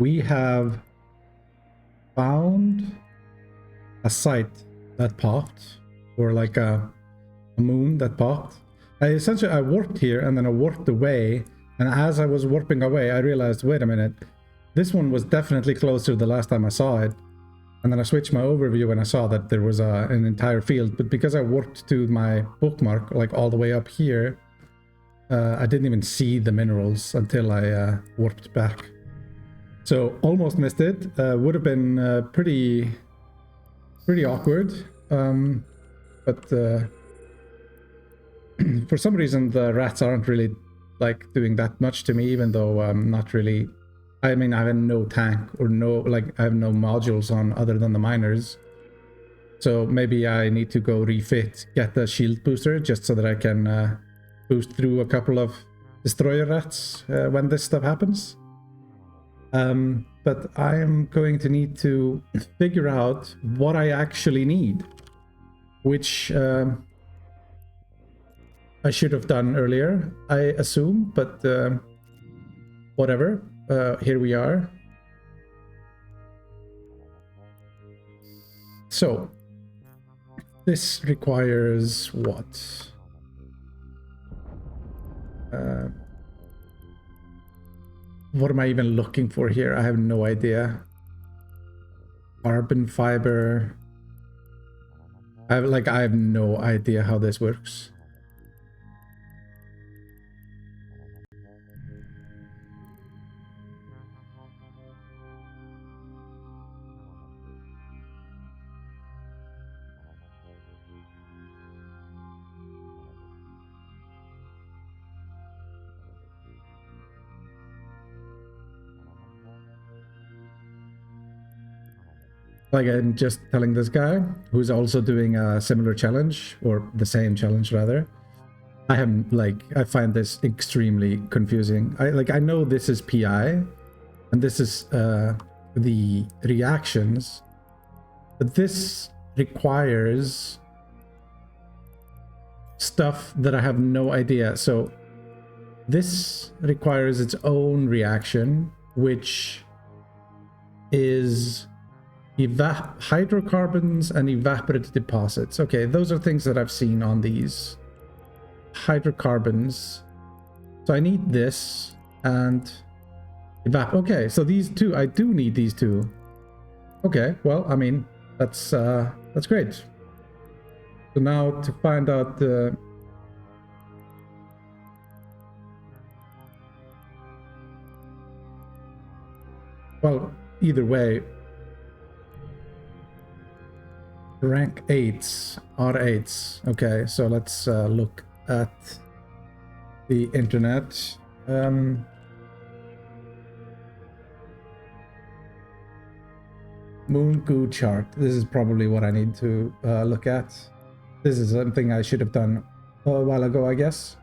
we have found a site that popped, or like a moon that popped. I warped here and then I warped away, and as I was warping away I realized, wait a minute, this one was definitely closer the last time I saw it. And then I switched my overview and I saw that there was an entire field, but because I warped to my bookmark like all the way up here, I didn't even see the minerals until I warped back. So almost missed it. Would have been pretty awkward, but for some reason the rats aren't really like doing that much to me, even though I'm not really. I mean, I have no tank or I have no modules on other than the miners. So maybe I need to go refit, get the shield booster just so that I can boost through a couple of destroyer rats when this stuff happens. But I am going to need to figure out what I actually need, which I should have done earlier, I assume, but whatever. Here we are. So this requires what? What am I even looking for here? I have no idea. Carbon fiber. I have no idea how this works. Like, I'm just telling this guy who's also doing a similar challenge, or the same challenge rather. I find this extremely confusing. I know this is PI and this is the reactions, but this requires stuff that I have no idea. So this requires its own reaction, which is hydrocarbons and evaporated deposits. Okay, those are things that I've seen on these hydrocarbons. So I need this and okay, so these two, I do need these two. Okay, well, I mean, that's great. So now to find out the well, either way, rank 8s, R8s. Okay, so let's look at the internet. Moon goo chart. This is probably what I need to look at. This is something I should have done a while ago, I guess.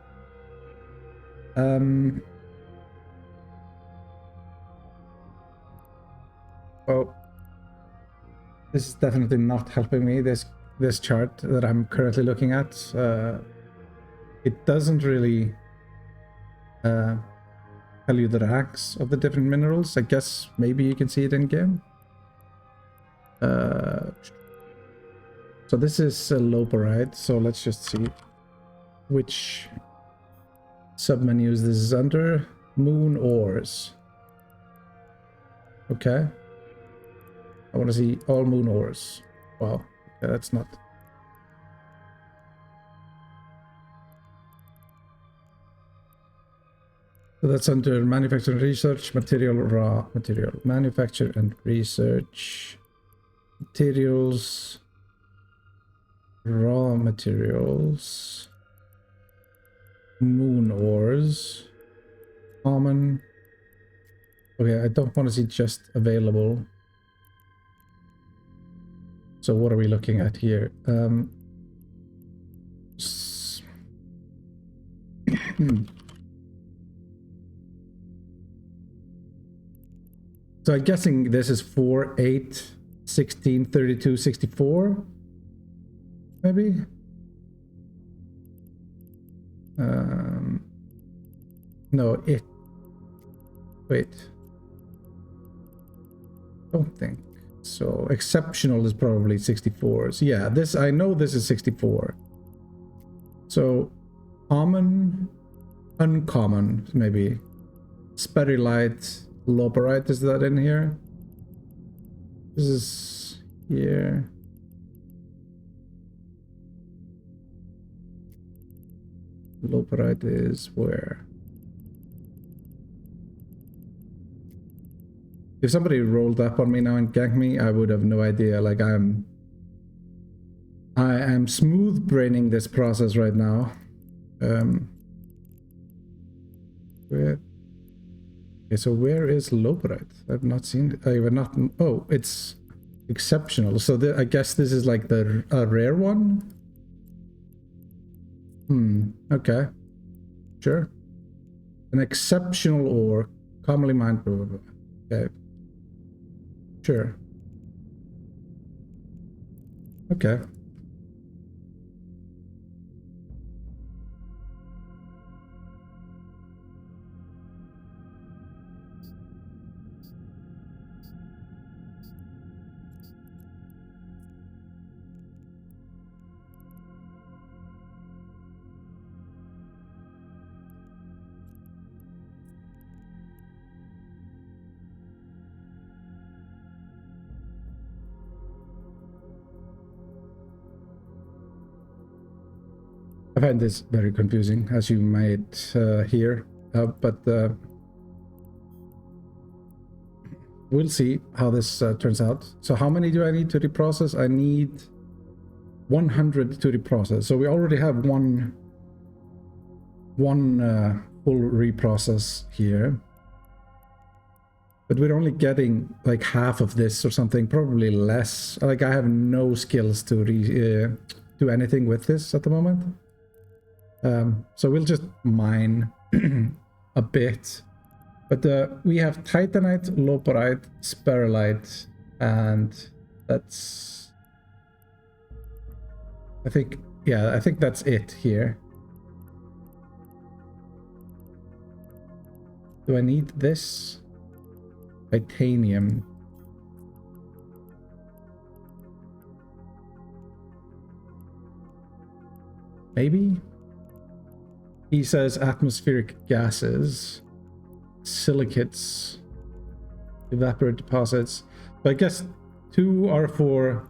Well, this is definitely not helping me, this chart that I'm currently looking at. It doesn't really tell you the ranks of the different minerals. I guess maybe you can see it in game. So this is loporite, so let's just see which submenus this is under. Moon ores. Okay. I want to see all moon ores. Wow, okay, that's not. So that's under manufacture and research, material, raw material, manufacture and research, materials, raw materials, moon ores, common. Okay, I don't want to see just available. So what are we looking at here? So I'm guessing this is 4, 8, 16, 32, 64, maybe? No, wait. Don't think so. Exceptional is probably 64. So yeah, this, I know this is 64. So common, uncommon, maybe. Sperrylite, loperite, is that in here? This is here. Loperite is where? If somebody rolled up on me now and ganked me, I would have no idea. Like I am smooth braining this process right now. Where? Okay, so where is loperite? I've not seen it. I have not. Oh, it's exceptional. So I guess this is like the rare one. Okay. Sure. An exceptional ore, commonly mined. Blah, blah, blah. Okay. Sure. Okay. I find this very confusing, as you might hear, but we'll see how this turns out. So how many do I need to reprocess? I need 100 to reprocess. So we already have one full reprocess here. But we're only getting like half of this or something, probably less. Like I have no skills to do anything with this at the moment. So we'll just mine a bit. But we have titanite, loperite, sperrylite, and that's... I think that's it here. Do I need this? Titanium. Maybe? He says atmospheric gases, silicates, evaporate deposits. So I guess 2 are for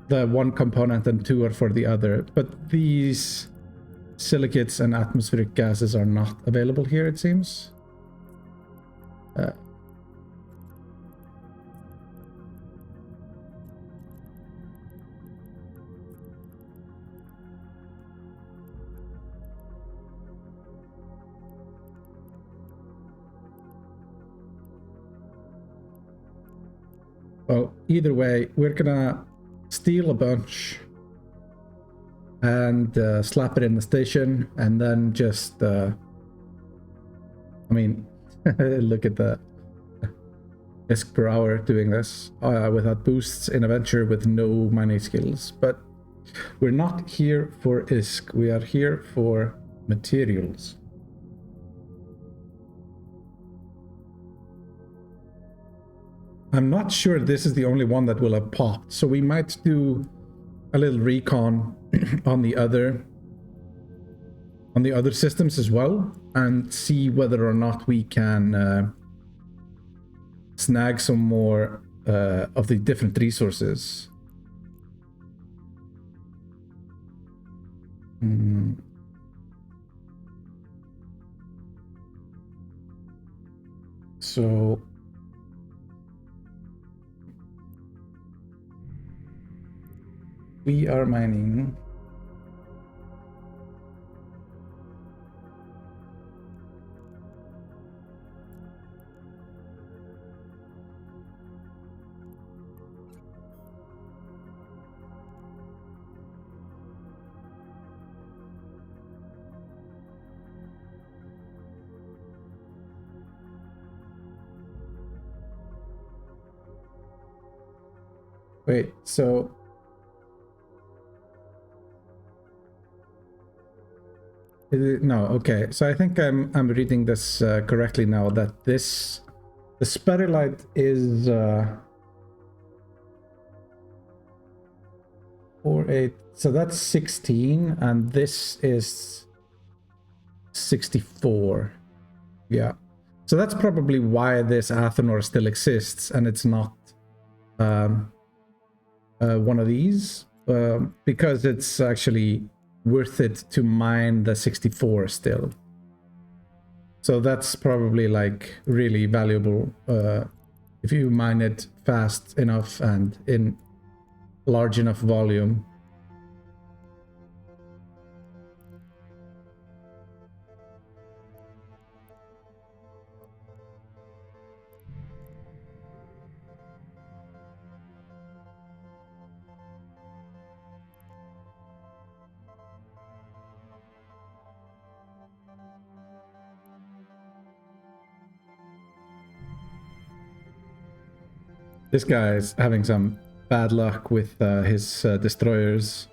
the one component and 2 are for the other. But these silicates and atmospheric gases are not available here, it seems. Well, either way, we're gonna steal a bunch and slap it in the station, and then just I mean, look at the ISK per hour doing this without boosts in a venture with no mining skills. But we're not here for ISK, we are here for materials. I'm not sure this is the only one that will have popped, so we might do a little recon on the other systems as well, and see whether or not we can snag some more of the different resources. So we are mining wait, so no, okay. So I think I'm reading this correctly now. That the sperrylite is 4, 8. So that's 16, and this is 64. Yeah. So that's probably why this Athenor still exists, and it's not one of these, because it's actually worth it to mine the 64 still. So that's probably like really valuable if you mine it fast enough and in large enough volume. This guy is having some bad luck with his destroyers.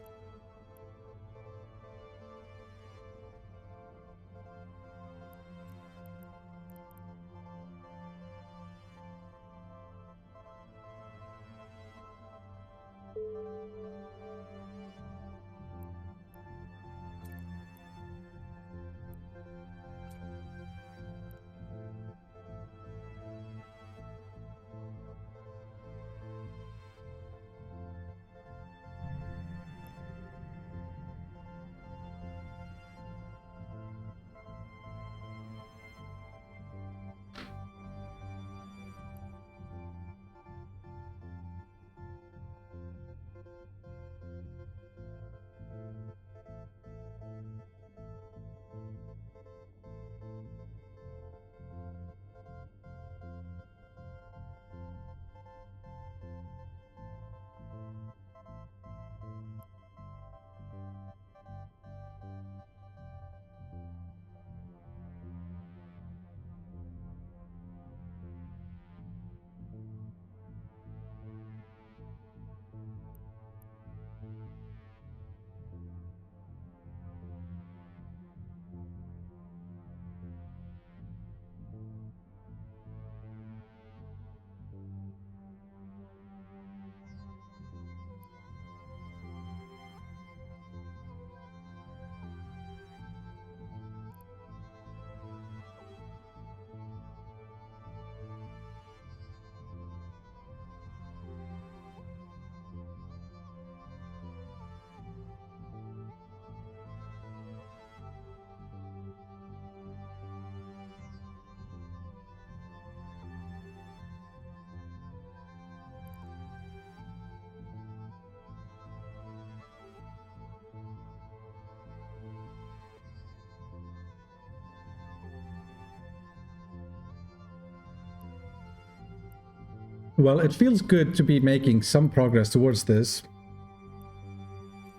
Well, it feels good to be making some progress towards this.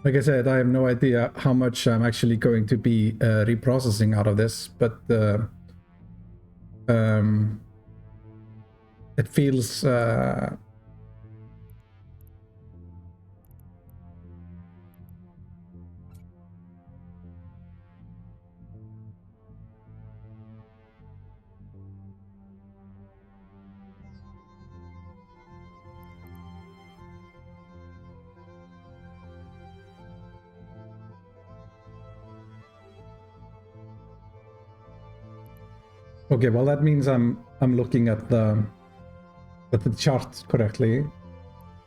Like I said, I have no idea how much I'm actually going to be reprocessing out of this, but it feels okay. Well, that means I'm looking at the chart correctly,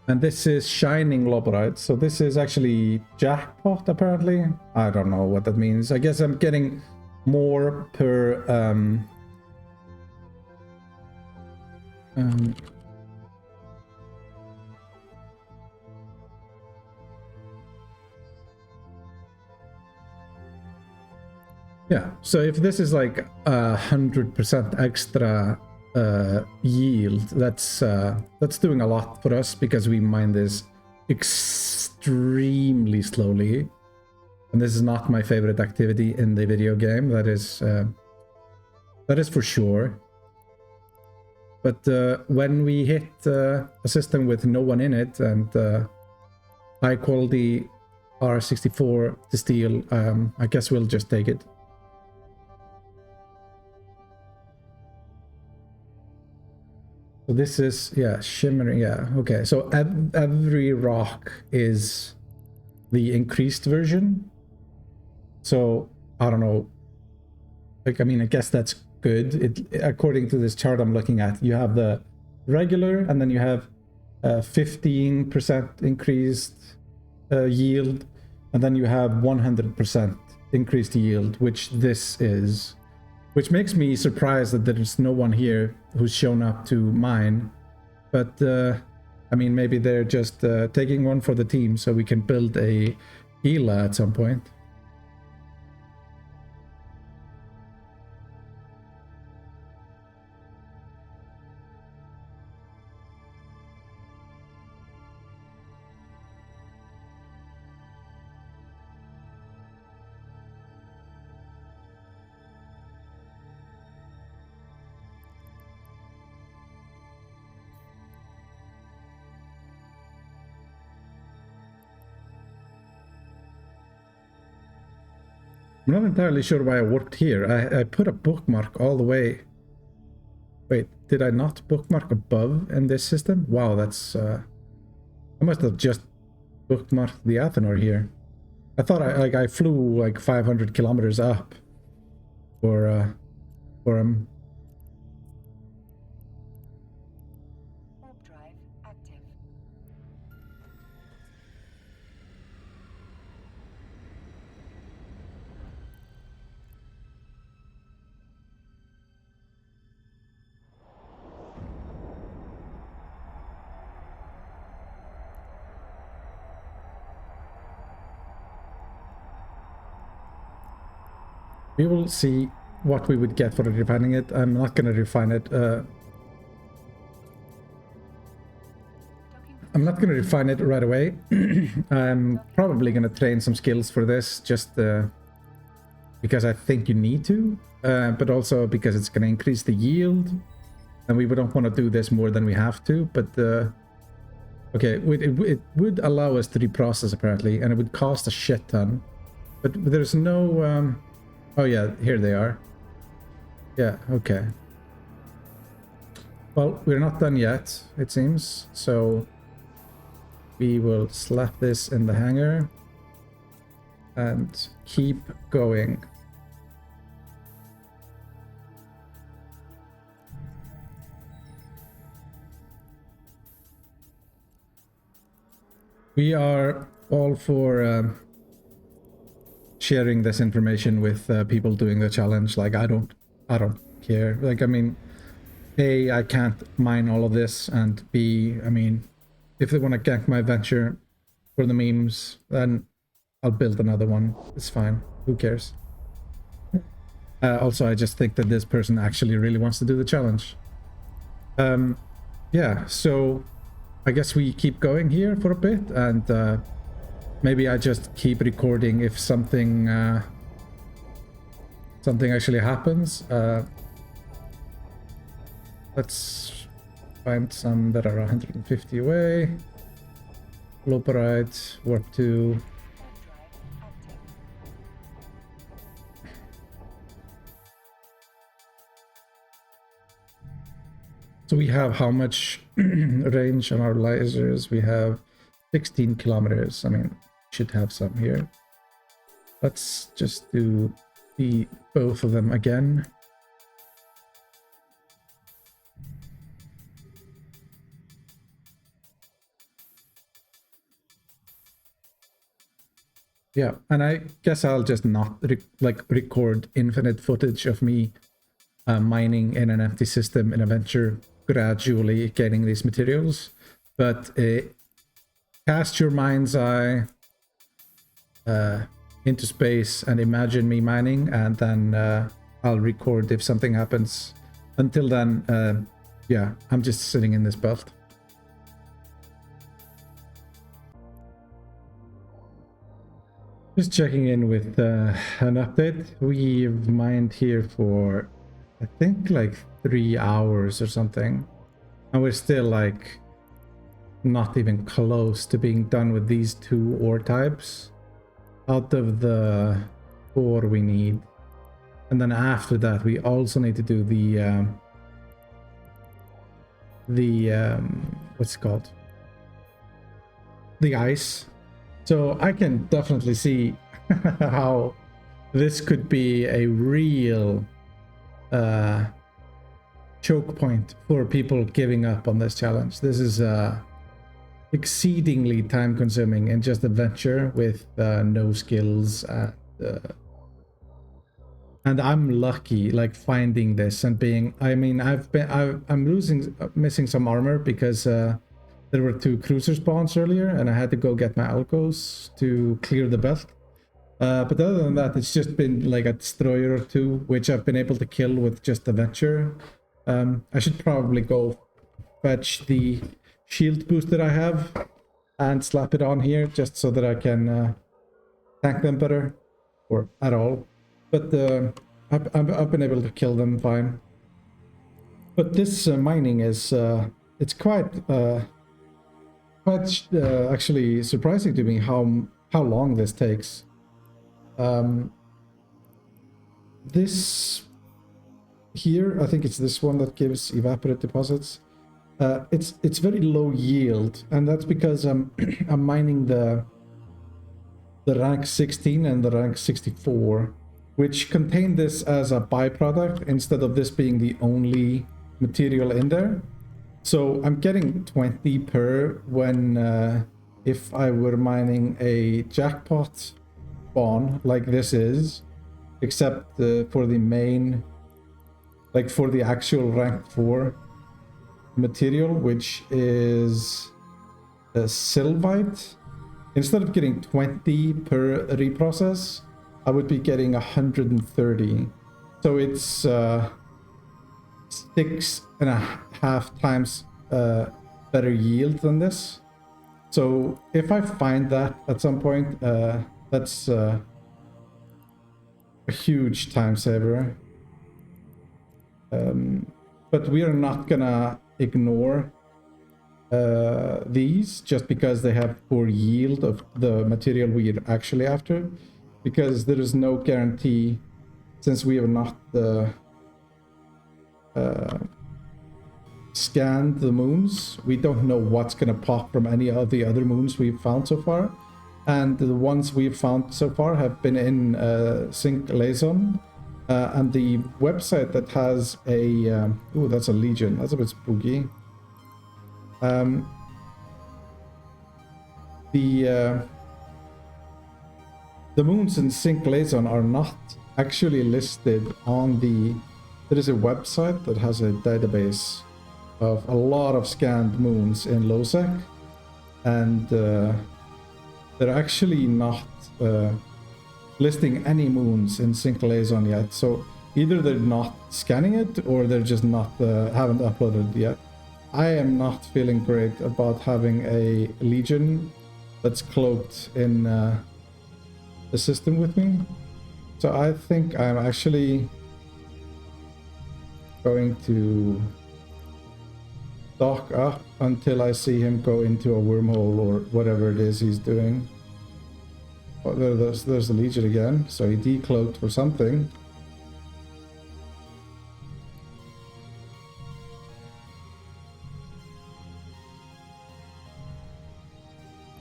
and this is shining loborite. So this is actually jackpot apparently. I don't know what that means. I guess I'm getting more per yeah, so if this is like 100% extra yield, that's doing a lot for us because we mine this extremely slowly, and this is not my favorite activity in the video game. That is for sure. But when we hit a system with no one in it and high quality R64 to steel, I guess we'll just take it. So this is, yeah, shimmering, yeah, okay. So every rock is the increased version. So I don't know. Like, I mean, I guess that's good. According to this chart I'm looking at, you have the regular, and then you have 15% increased yield, and then you have 100% increased yield, which this is. Which makes me surprised that there's no one here who's shown up to mine. But, I mean, maybe they're just taking one for the team so we can build a Gila at some point. I'm not entirely sure why I worked here. I put a bookmark all the way. Wait, did I not bookmark above in this system? Wow, that's... I must have just bookmarked the Athenor here. I thought I flew like 500 kilometers up for him. We will see what we would get for refining it. I'm not going to refine it. I'm not going to refine it right away. I'm probably going to train some skills for this, just because I think you need to, but also because it's going to increase the yield, and we don't want to do this more than we have to. But okay, it would allow us to reprocess apparently, and it would cost a shit ton. But there's no... oh yeah, here they are. Yeah, okay. Well, we're not done yet, it seems. So we will slap this in the hangar and keep going. We are all for sharing this information with people doing the challenge. Like, I don't care. Like, I mean, A, I can't mine all of this, and B, I mean, if they want to gank my venture for the memes, then I'll build another one. It's fine. Who cares? Also, I just think that this person actually really wants to do the challenge. Yeah, so I guess we keep going here for a bit, and maybe I just keep recording if something something actually happens. Let's find some that are 150 away. Loop ride, warp 2. So we have how much range on our lasers? We have 16 kilometers. I mean, should have some here. Let's just do both of them again. Yeah, and I guess I'll just not record infinite footage of me mining in an empty system in a venture, gradually getting these materials. But cast your mind's eye into space and imagine me mining, and then I'll record if something happens. Until then, yeah, I'm just sitting in this belt. Just checking in with an update. We've mined here for, I think, like 3 hours or something, and we're still like not even close to being done with these 2 ore types out of the 4 we need. And then after that we also need to do the what's it called, the ice, So I can definitely see how this could be a real choke point for people giving up on this challenge. This is exceedingly time consuming and just adventure with no skills, and I'm lucky like finding this and being, I mean, I'm missing some armor because there were 2 cruiser spawns earlier and I had to go get my alcos to clear the belt. But other than that, it's just been like a destroyer or 2 which I've been able to kill with just adventure. I should probably go fetch the shield boost that I have and slap it on here just so that I can tank them better, or at all. But I've been able to kill them fine. But this mining is it's quite actually surprising to me how long this takes. This here, I think it's this one that gives evaporate deposits. It's very low yield, and that's because I'm mining the rank 16 and the rank 64, which contain this as a byproduct instead of this being the only material in there. So I'm getting 20 per when if I were mining a jackpot spawn like this is, except for the main, like for the actual rank 4 material, which is a Sylvite. Instead of getting 20 per reprocess, I would be getting 130. So it's 6.5 times better yield than this. So if I find that at some point, that's a huge time saver. But we are not gonna ignore these just because they have poor yield of the material we're actually after, because there is no guarantee, since we have not scanned the moons, we don't know what's gonna pop from any of the other moons we've found so far, and the ones we've found so far have been in Sync Liaison, and the website that has a oh, that's a Legion, that's a bit spooky. The moons in Sync Liaison are not actually listed on the... There is a website that has a database of a lot of scanned moons in LowSec, and they're actually not listing any moons in Sync Liaison yet. So either they're not scanning it or they're just not haven't uploaded it yet. I am not feeling great about having a Legion that's cloaked in the system with me. So I think I'm actually going to dock up until I see him go into a wormhole or whatever it is he's doing. Oh, there's the Legion again. So he decloaked for something.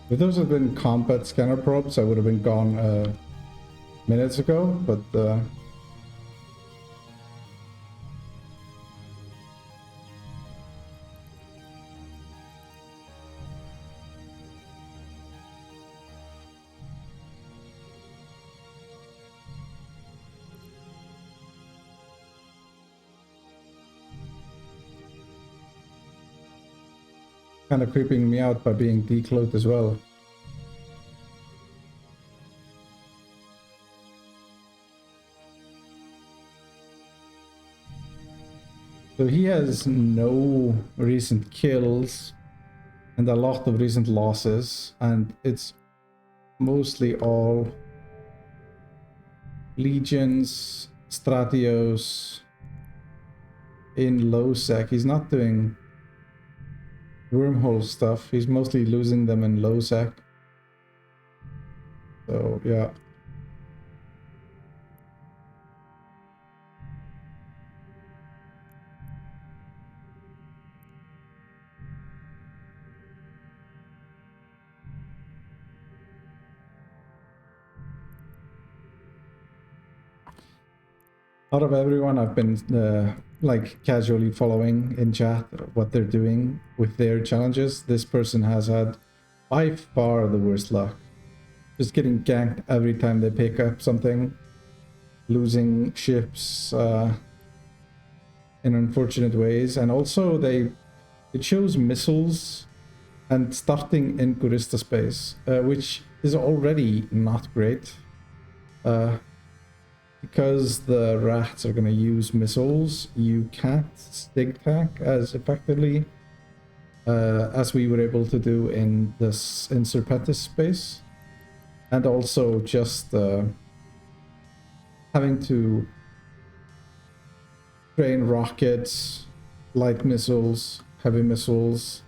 If those had been combat scanner probes, I would have been gone minutes ago, but kind of creeping me out by being decloaked as well. So he has no recent kills and a lot of recent losses, and it's mostly all Legions, Stratios in low sec. He's not doing wormhole stuff, he's mostly losing them in low sec. So yeah. Out of everyone I've been like casually following in chat what they're doing with their challenges, this person has had by far the worst luck. Just getting ganked every time they pick up something, losing ships in unfortunate ways, and also it shows missiles and starting in Kurista space, which is already not great. Because the rats are going to use missiles, you can't stick tank as effectively as we were able to do in Serpentis space. And also just having to train rockets, light missiles, heavy missiles,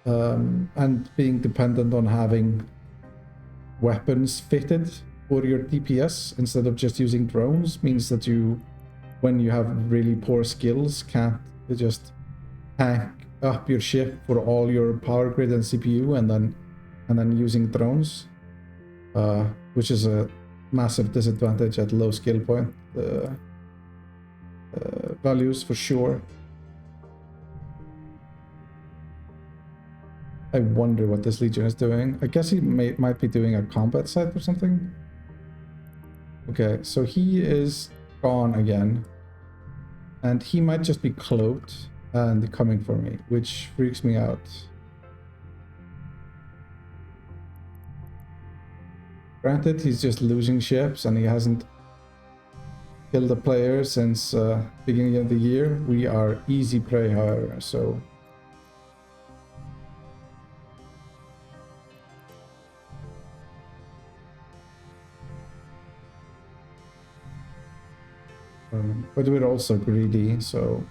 and being dependent on having weapons fitted for your DPS instead of just using drones means that you, when you have really poor skills, can't just hack up your ship for all your power grid and CPU and then using drones, which is a massive disadvantage at low skill point values for sure. I wonder what this Legion is doing. I guess he might be doing a combat set or something. Okay, so he is gone again. And he might just be cloaked and coming for me, which freaks me out. Granted, he's just losing ships and he hasn't killed a player since beginning of the year. We are easy prey, however, so... but we're also greedy, so...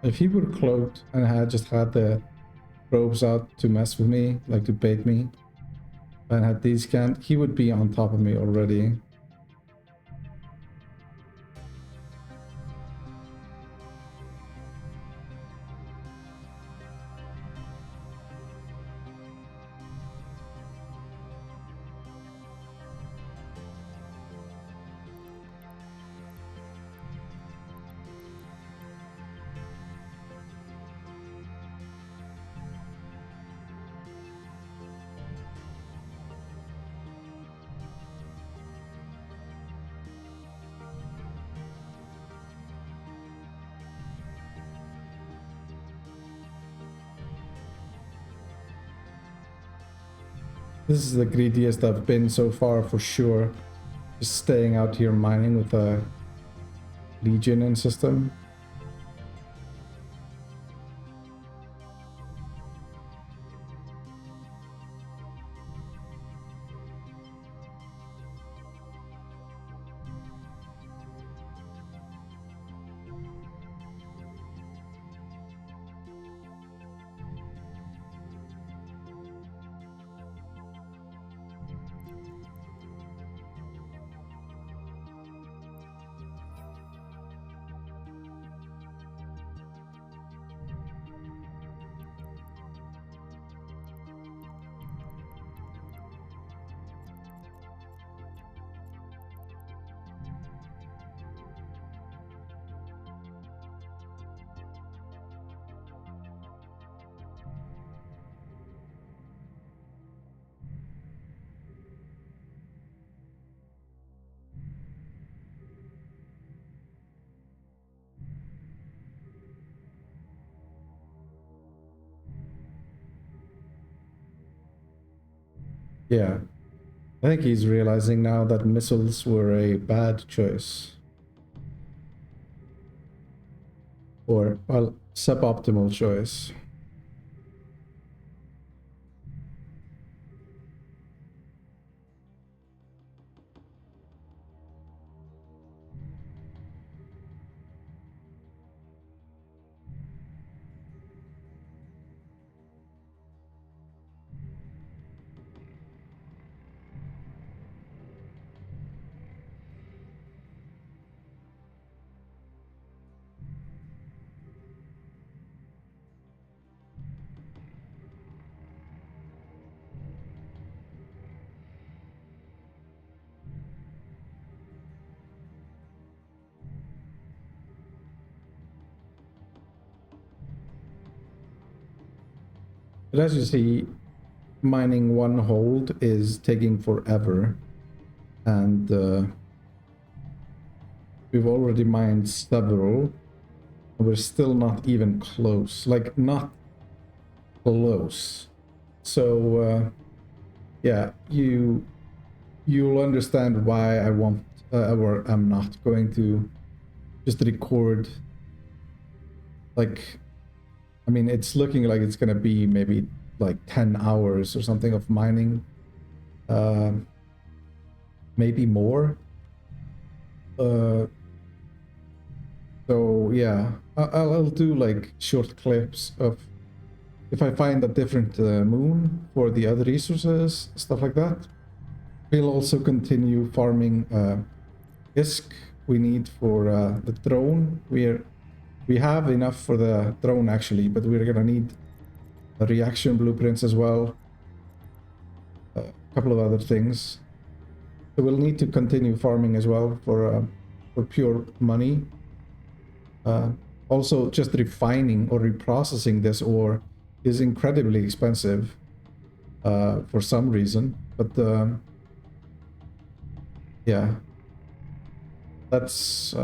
If he were cloaked and had just had the probes out to mess with me, like to bait me, and had these scanned, he would be on top of me already. This is the greediest I've been so far for sure. Just staying out here mining with a Legion in system. Yeah. I think he's realizing now that missiles were a bad choice. Or, well, suboptimal choice. But as you see, mining one hold is taking forever. And we've already mined several. And we're still not even close. Like, not close. So, yeah, you'll understand why I want, or I'm not going to just record. Like, I mean, it's looking like it's gonna be maybe like 10 hours or something of mining. Maybe more. So yeah, I'll do like short clips of if I find a different moon for the other resources, stuff like that. We'll also continue farming ISK we need for the drone. We have enough for the drone actually, but we're gonna need reaction blueprints as well. A couple of other things. So we'll need to continue farming as well for pure money. Also, just refining or reprocessing this ore is incredibly expensive for some reason. But yeah, that's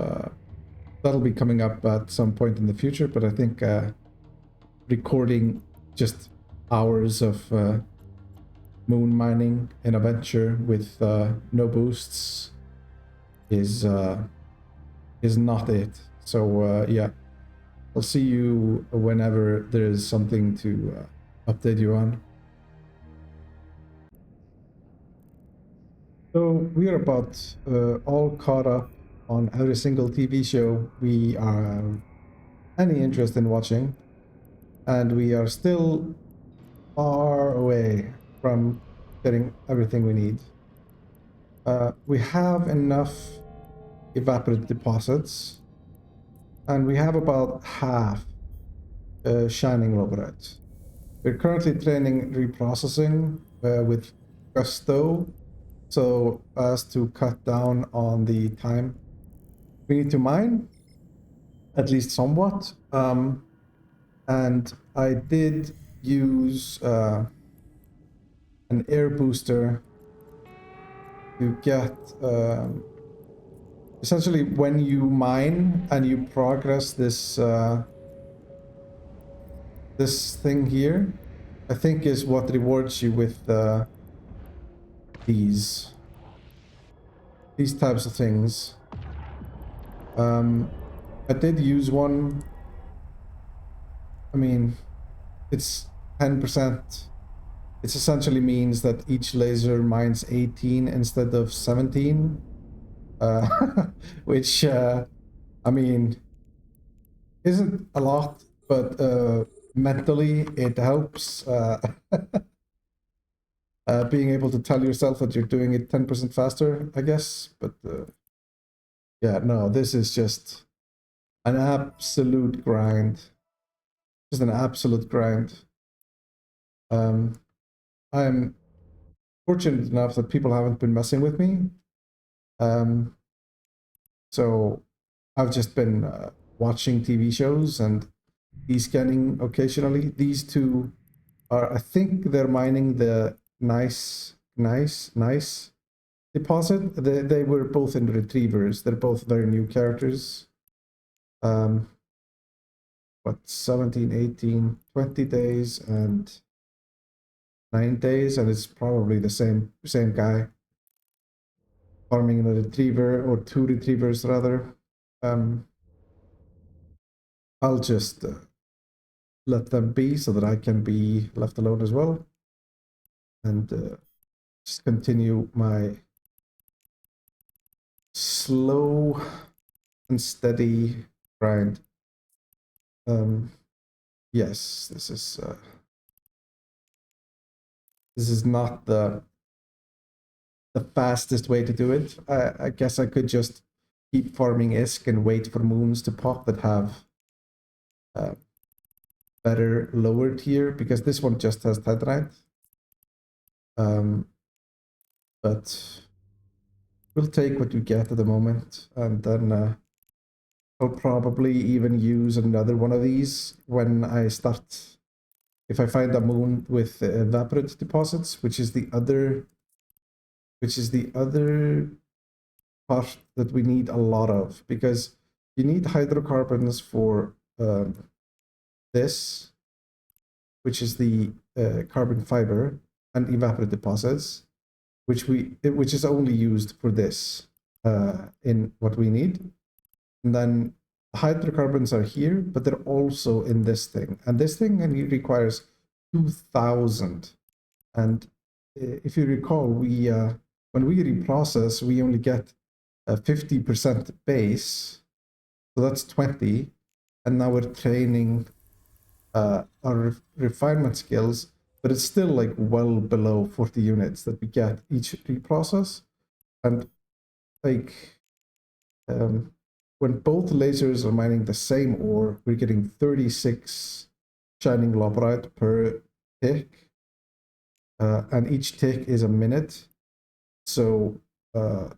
that'll be coming up at some point in the future. But I think recording just hours of moon mining in a venture with no boosts is not it. So yeah, I'll see you whenever there's something to update you on. So we are about all caught up on every single TV show we are any interest in watching, and we are still far away from getting everything we need. We have enough evaporate deposits, and we have about half shining lobarite. We're currently training reprocessing with Gusto, so as to cut down on the time we need to mine, at least somewhat. And I did use an air booster to get essentially when you mine and you progress this this thing here, I think is what rewards you with these types of things. I did use one. I mean, it's 10%. It essentially means that each laser mines 18 instead of 17. Which, I mean, isn't a lot, but mentally it helps. Being able to tell yourself that you're doing it 10% faster, I guess. But yeah, no, this is just an absolute grind. Just an absolute grind. I'm fortunate enough that people haven't been messing with me. So I've just been watching TV shows and scanning occasionally. These two are, I think they're mining the nice deposit. They were both in retrievers. They're both very new characters. What, 17, 18, 20 days, and 9 days, and it's probably the same guy farming a retriever, or 2 retrievers rather. I'll just let them be so that I can be left alone as well, and just continue my slow and steady grind. Yes, this is not the fastest way to do it. I guess I could just keep farming ISK and wait for moons to pop that have better lower tier, because this one just has Tetrite. But we'll take what we get at the moment, and then I'll probably even use another one of these when I start. If I find a moon with evaporate deposits, which is the other part that we need a lot of, because you need hydrocarbons for this, which is the carbon fiber, and evaporate deposits, which is only used for this in what we need. And then hydrocarbons are here, but they're also in this thing, and this thing requires 2,000. And if you recall, we when we reprocess, we only get a 50% base, so that's 20. And now we're training our refinement skills, but it's still like well below 40 units that we get each reprocess. And like when both lasers are mining the same ore, we're getting 36 shining labrite per tick, and each tick is a minute. So 3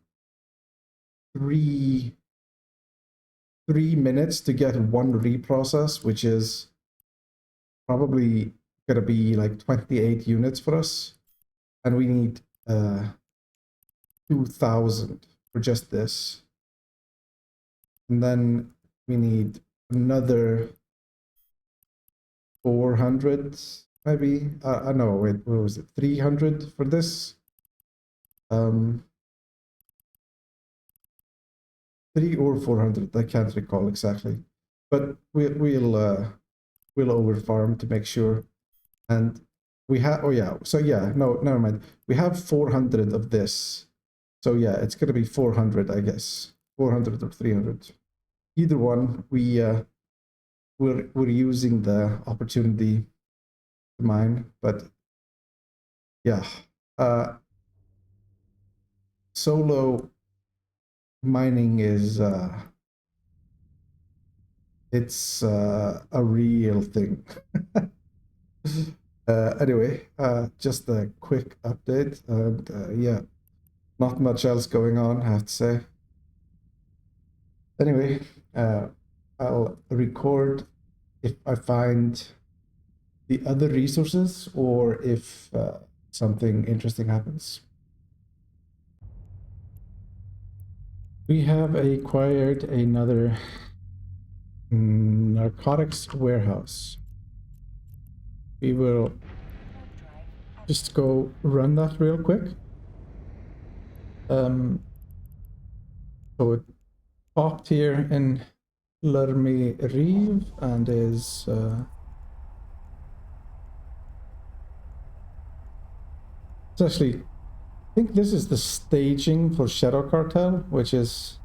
minutes to get one reprocess, which is probably gonna be like 28 units for us, and we need 2,000 for just this. And then we need another 400, maybe. I know, wait, what was it? 300 for this. 3 or 400, I can't recall exactly. But we'll over farm to make sure. And we have, oh yeah, so yeah, no, never mind. We have 400 of this. So yeah, it's gonna be 400, I guess. 400 or 300. Either one, we're using the opportunity to mine, but yeah, solo mining is it's a real thing. Anyway, just a quick update, and yeah, not much else going on, I have to say. Anyway, I'll record if I find the other resources, or if something interesting happens. We have acquired another narcotics warehouse. We will just go run that real quick. So it popped here in Lermy Rive, and is it's actually, I think this is the staging for Shadow Cartel, which is,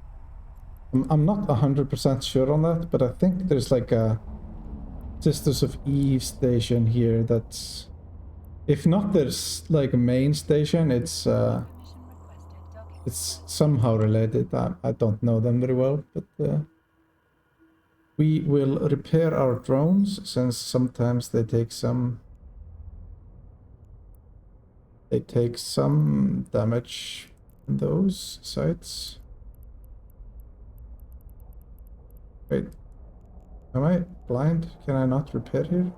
I'm not 100% sure on that, but I think there's like a Sisters of Eve station here that's, if not there's like a main station, it's somehow related. I don't know them very well, but we will repair our drones, since sometimes they take some damage in those sites. Wait, am I blind? Can I not repair here?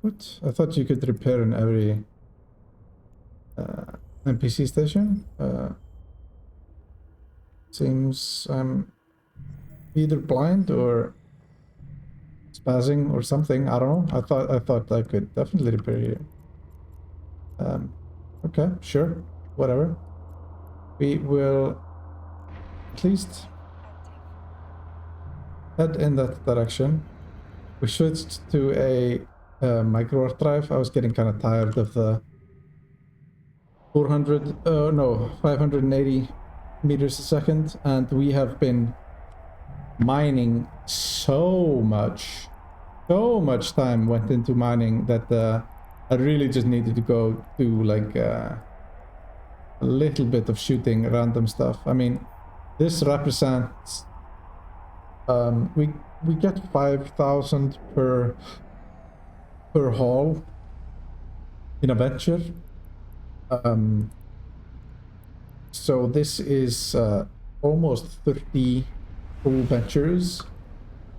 What? I thought you could repair in every NPC station. Seems I'm either blind or spazzing or something. I don't know. I thought I could definitely repair you. Okay, sure, whatever. We will at least head in that direction. We switched to a micro warp drive. I was getting kind of tired of the 580 meters a second, and we have been mining so much time went into mining that I really just needed to go do like a little bit of shooting random stuff. I mean, this represents we get 5,000 per haul in a venture. So this is almost 30 full ventures,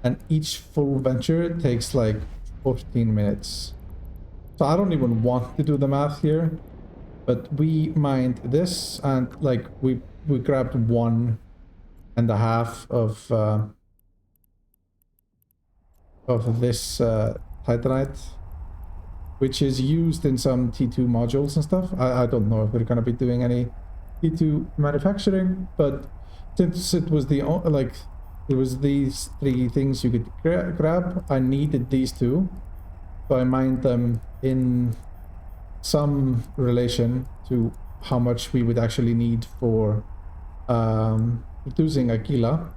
and each full venture takes like 14 minutes. So I don't even want to do the math here, but we mined this, and like we grabbed 1.5 of this titanite, which is used in some T2 modules and stuff. I don't know if we're gonna be doing any T2 manufacturing, but since it was it was these 3 things you could grab, I needed these 2, so I mined them in some relation to how much we would actually need for producing a Gila.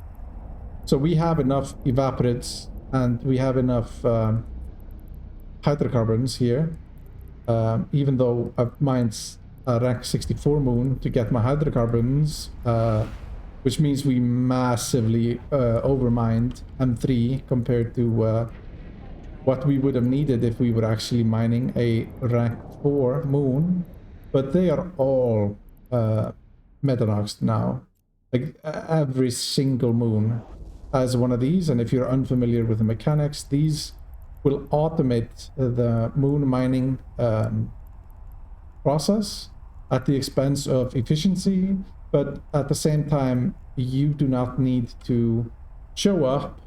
So we have enough evaporates and we have enough hydrocarbons here, even though I've mined a rank 64 moon to get my hydrocarbons, which means we massively overmined M3 compared to what we would have needed if we were actually mining a rank 4 moon. But they are all metanoxed now. Like every single moon has one of these, and if you're unfamiliar with the mechanics, these will automate the moon mining process at the expense of efficiency, but at the same time, you do not need to show up,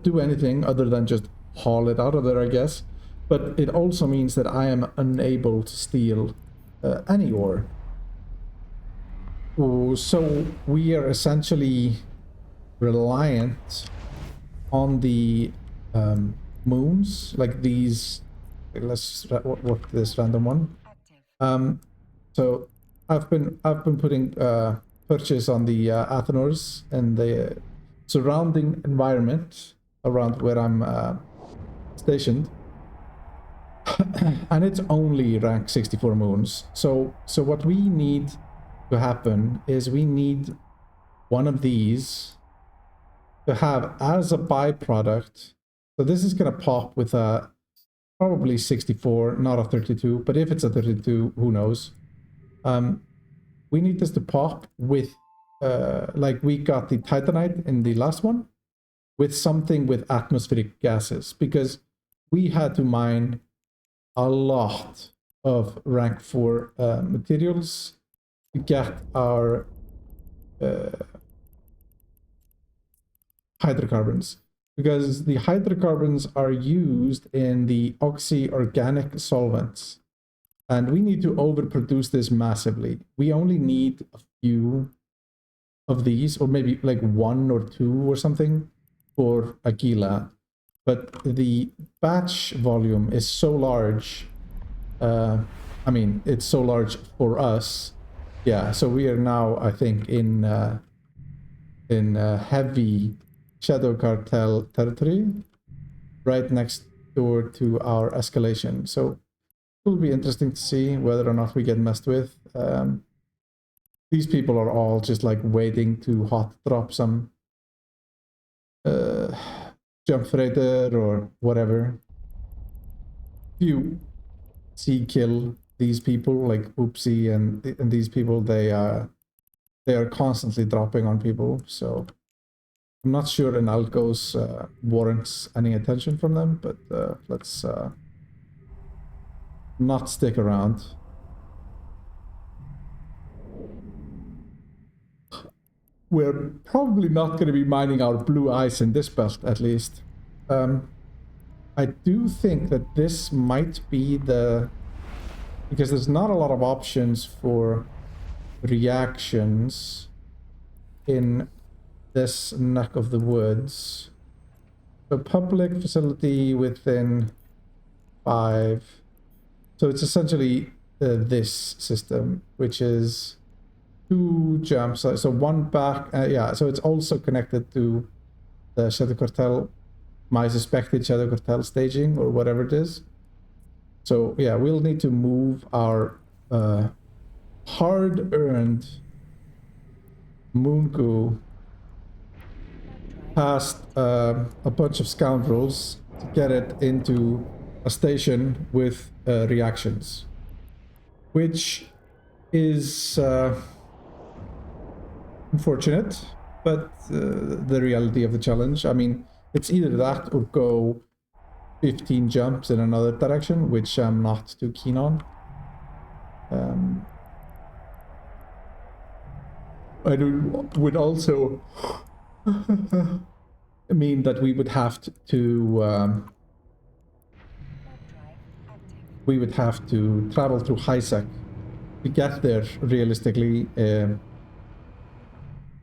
do anything other than just haul it out of there, I guess. But it also means that I am unable to steal any ore. So we are essentially reliant on the moons, like these. Let's work this random one. So I've been putting purchase on the Athenors and the surrounding environment around where I'm stationed, and it's only rank 64 moons. So what we need to happen is we need one of these to have as a byproduct. So this is going to pop with a probably 64, not a 32, but if it's a 32, who knows. We need this to pop with like we got the titanite in the last one, with something with atmospheric gases, because we had to mine a lot of rank 4 materials to get our hydrocarbons, because the hydrocarbons are used in the oxy-organic solvents, and we need to overproduce this massively. We only need a few of these, or maybe like 1 or 2 or something for a Gila, but the batch volume is so large. I mean, it's so large for us. Yeah, so we are now, I think, in heavy Shadow Cartel territory, right next door to our escalation. So it will be interesting to see whether or not we get messed with. These people are all just like waiting to hot drop some jump freighter or whatever. If you see kill these people like Oopsie and these people, they are constantly dropping on people. So I'm not sure an Algos warrants any attention from them, but let's not stick around. we're probably not going to be mining our blue ice in this belt, at least. I do think that this might be because there's not a lot of options for reactions in this neck of the woods. So public facility within 5. So it's essentially this system, which is 2 jumps. So 1 back. Yeah, so it's also connected to the Shadow Cartel, my suspected Shadow Cartel staging or whatever it is. So yeah, we'll need to move our hard-earned Moonku past a bunch of scoundrels to get it into a station with reactions, which is unfortunate, but the reality of the challenge. I mean, it's either that or go 15 jumps in another direction, which I'm not too keen on. I would also mean that we would have to travel through high-sec to get there realistically.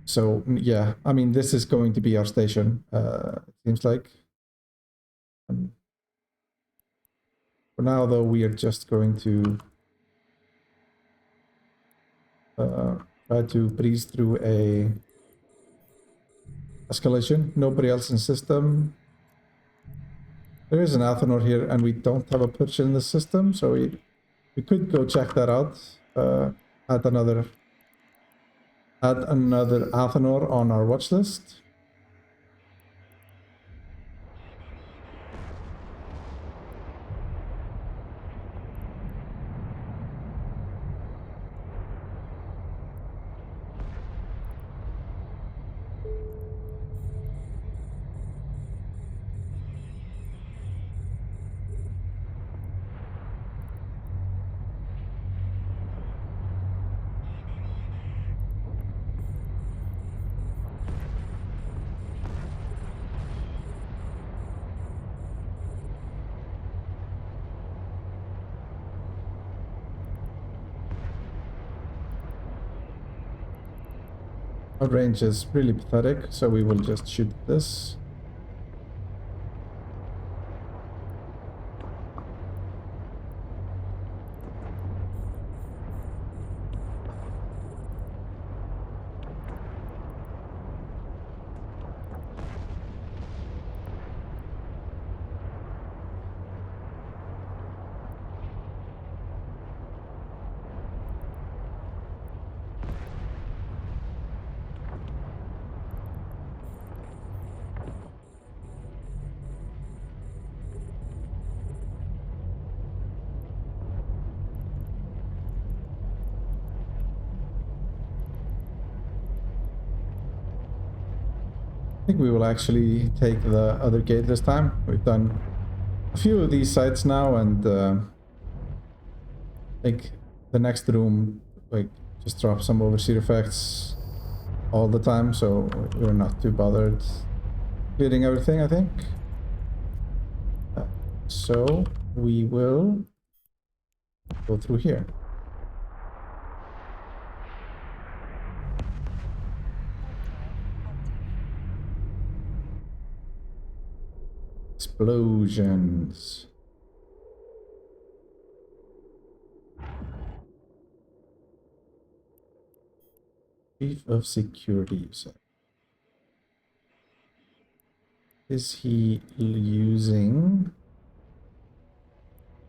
So yeah, I mean, this is going to be our station, it seems like. For now, though, we are just going to try to breeze through a escalation. Nobody else in system. There is an Athenor here, and we don't have a purge in the system, so we could go check that out. Add another Athenor on our watch list. Our range is really pathetic, so we will just shoot this. I think we will actually take the other gate this time. We've done a few of these sites now, and I think the next room just drops some overseer effects all the time, so we're not too bothered clearing everything, I think. So we will go through here. Explosions. Chief of Security, you said. Is he using...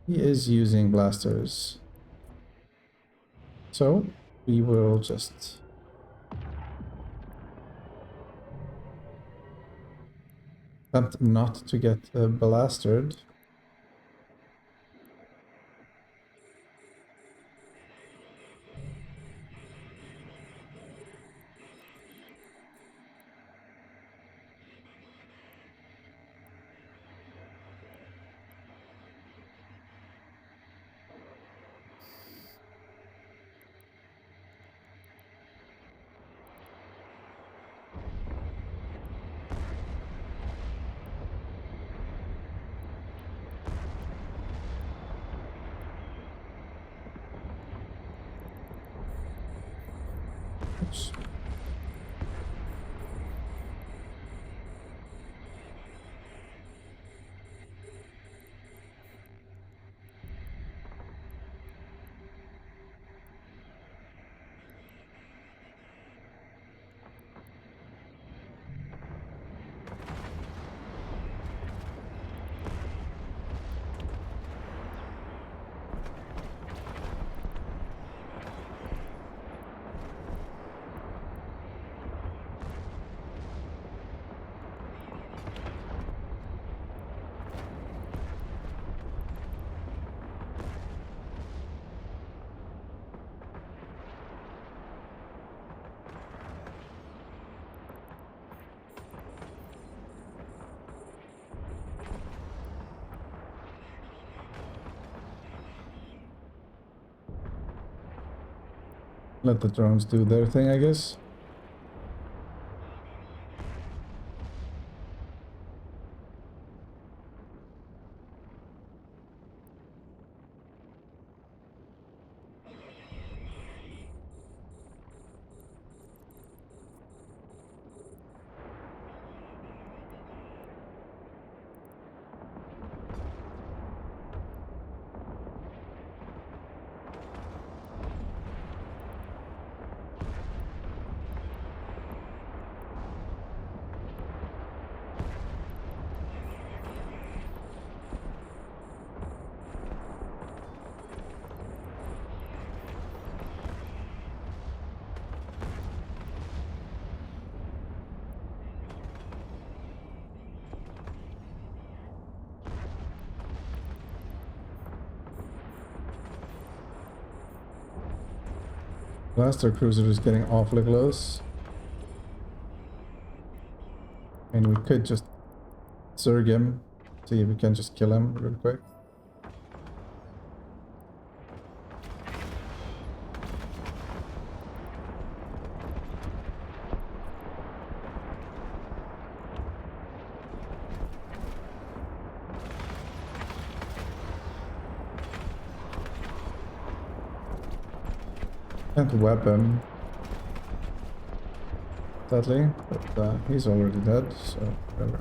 He is using blasters. So we will just... attempt not to get blasted. Oops. Let the drones do their thing, I guess. Blaster cruiser is getting awfully close. And we could just zerg him. See if we can just kill him real quick. Can't web him, sadly, but he's already dead, so whatever.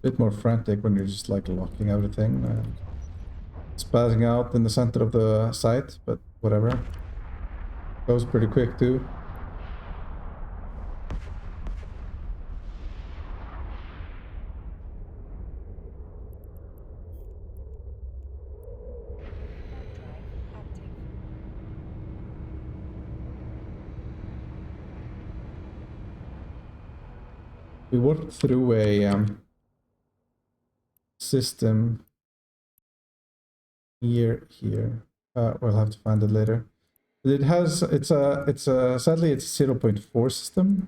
Bit more frantic when you're just like locking everything and spazzing out in the center of the site, but whatever. Goes pretty quick too. We worked through a system here. We'll have to find it later. It has, it's a sadly it's a 0.4 system,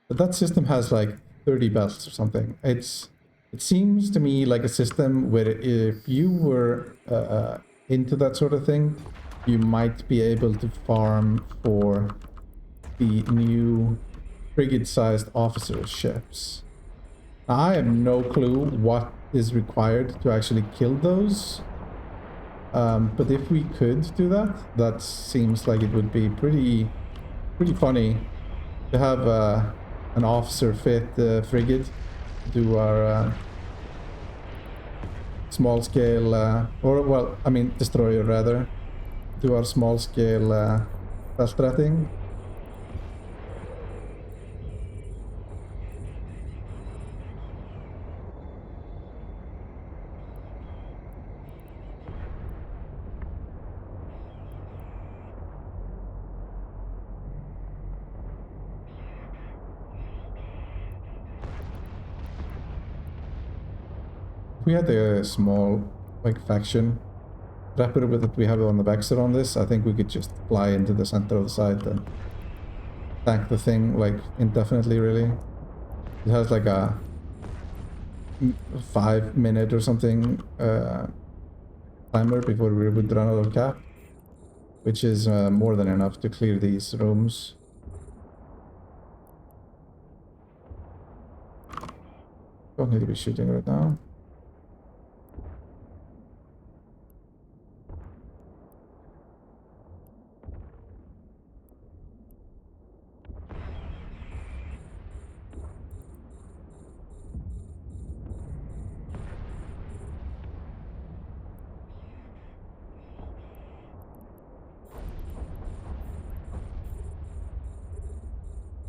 but that system has like 30 belts or something. It seems to me like a system where if you were into that sort of thing, you might be able to farm for the new frigate-sized officer ships. Now, I have no clue what is required to actually kill those. But if we could do that, that seems like it would be pretty funny to have an officer-fit frigate do our small-scale, or well, I mean destroyer rather, do our small-scale stealth threating. If we had a small, like, faction rapid that we have on the backside on this, I think we could just fly into the center of the site and tank the thing, like, indefinitely, really. It has, like, a 5-minute or something timer before we would run out of cap, which is more than enough to clear these rooms. Don't need to be shooting right now.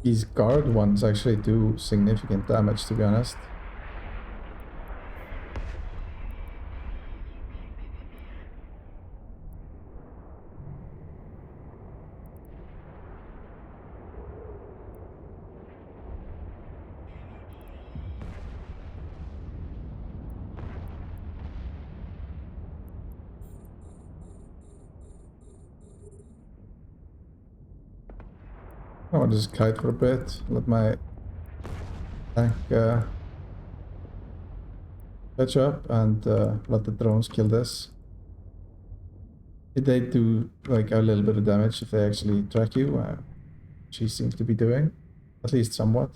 These guard ones actually do significant damage, to be honest. I want to just kite for a bit, let my tank catch up, and let the drones kill this. They do like a little bit of damage if they actually track you, she seems to be doing, at least somewhat.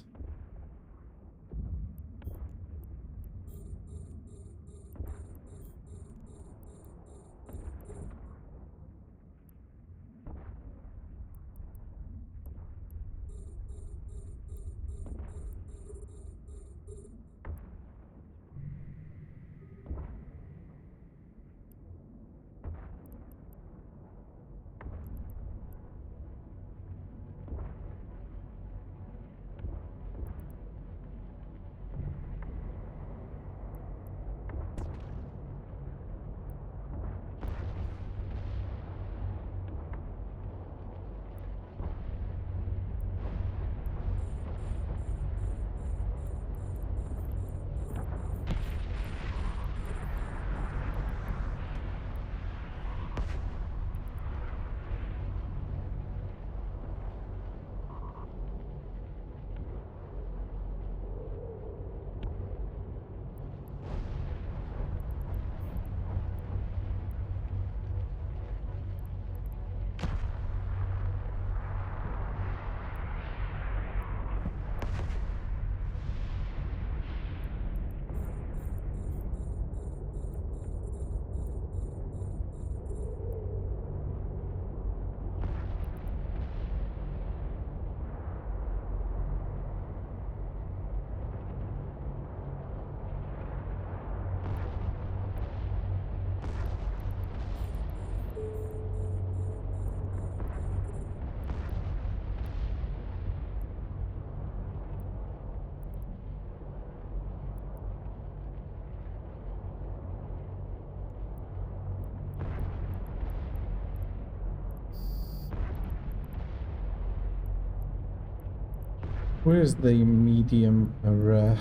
Where's the medium rack?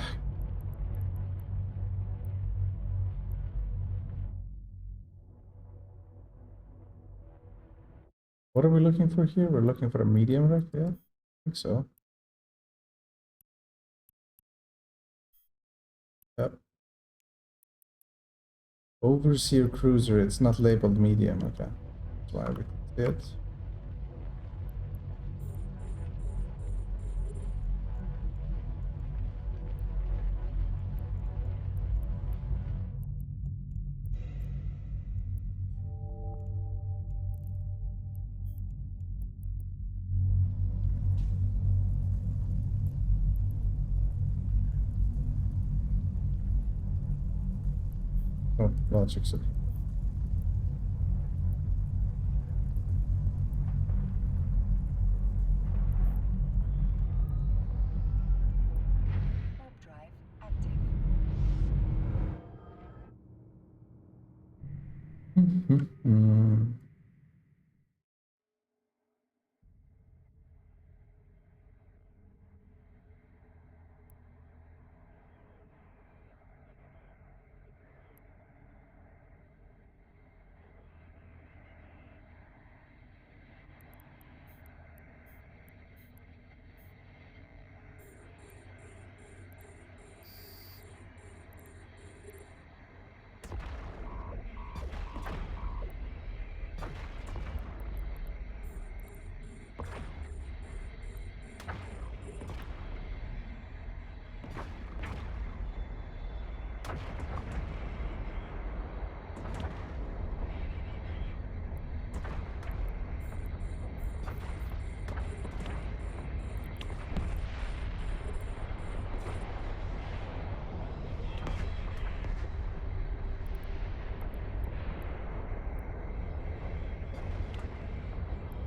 What are we looking for here? We're looking for a medium rack, yeah? I think so. Yep. Overseer cruiser, it's not labeled medium, okay. That's why we see it. Oh, logic's okay.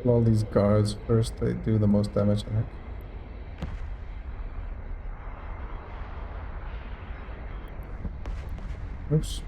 Kill all these guards first, they do the most damage, I think. Oops.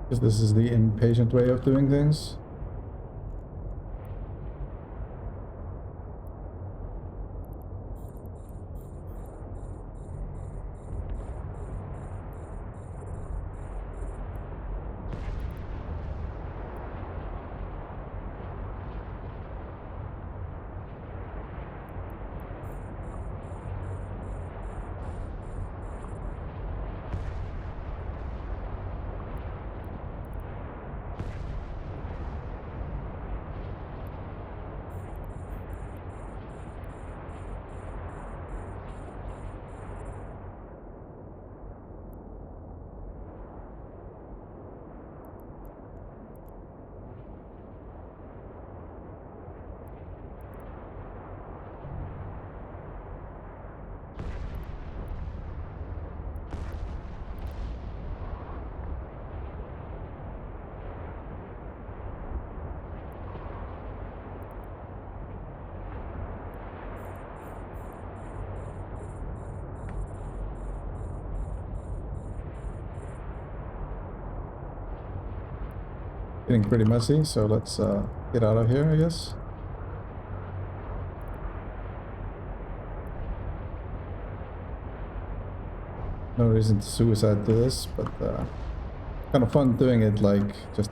Because this is the impatient way of doing things. Getting pretty messy, so let's get out of here, I guess. No reason to suicide to this, but kind of fun doing it, like just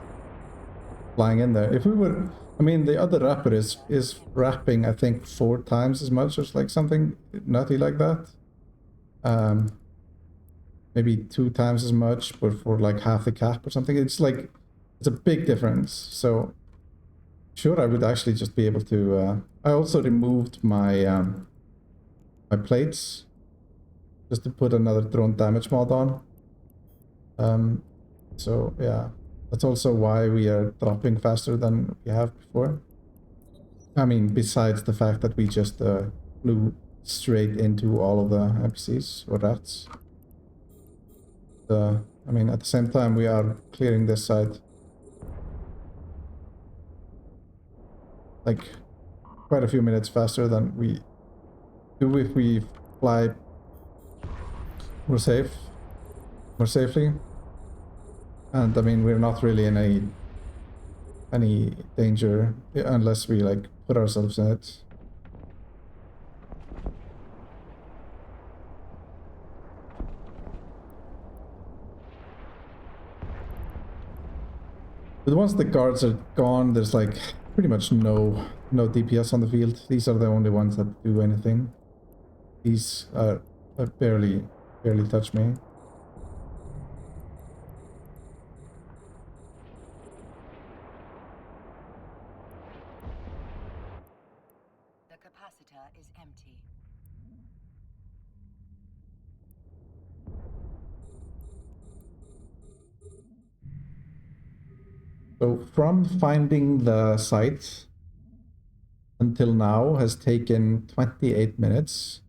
flying in there. If we were, I mean, the other rapper is rapping, I think, 4 times as much, or like something nutty like that. Maybe 2 times as much, but for like half the cap or something. It's like, it's a big difference. So sure, I would actually just be able to, I also removed my my plates just to put another drone damage mod on. So yeah, that's also why we are dropping faster than we have before. I mean, besides the fact that we just flew straight into all of the NPCs or rats. I mean, at the same time, we are clearing this side. like quite a few minutes faster than we do if we fly more safely. And I mean, we're not really in any danger unless we like put ourselves in it. But once the guards are gone, there's like pretty much no DPS on the field. These are the only ones that do anything. These barely touch me. The capacitor is empty. So from finding the site until now has taken 28 minutes.